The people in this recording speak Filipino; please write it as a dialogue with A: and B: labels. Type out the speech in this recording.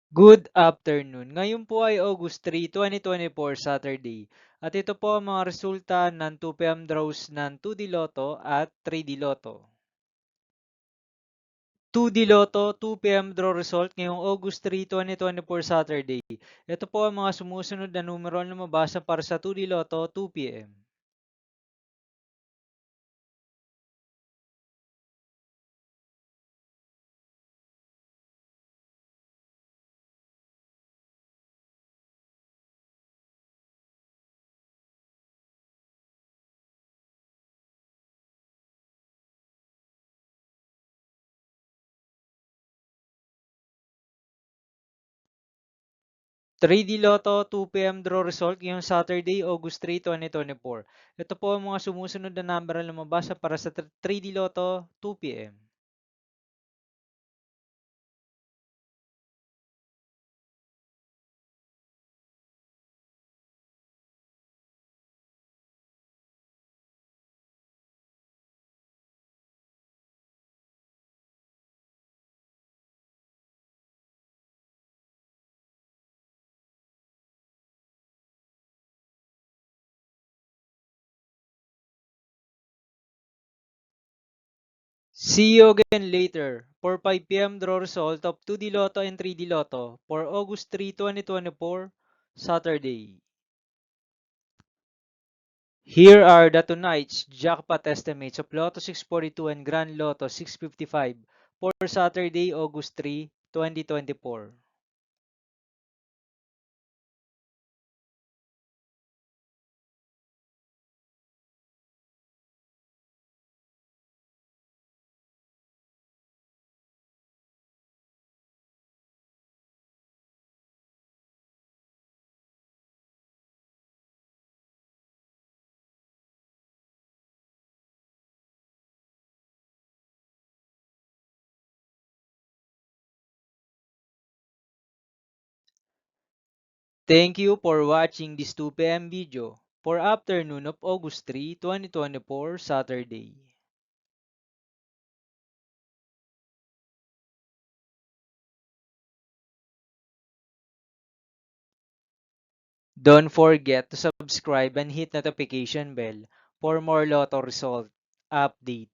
A: Good afternoon. Ngayon po ay August 3, 2024, Saturday. At ito po ang mga resulta ng 2 p.m. draws ng 2D Lotto at 3D Lotto. 2D Lotto 2 p.m. draw result ngayong August 3, 2024, Saturday. Ito po ang mga sumusunod na numero na mabasa para sa 2D Lotto 2 p.m. 3D Lotto 2 p.m. draw result ngayong Saturday, August 3, 2024. Ito po ang mga sumusunod na number na mabasa para sa 3D Lotto 2 p.m. 'See you again later' for 5 p.m. draw result of 2D Lotto and 3D Lotto for August 3, 2024, Saturday. Here are the tonight's jackpot estimates of Lotto 642 and Grand Lotto 655 for Saturday, August 3, 2024. Thank you for watching this 2 p.m. video for afternoon of August 3, 2024, Saturday. Don't forget to subscribe and hit notification bell for more Lotto result update.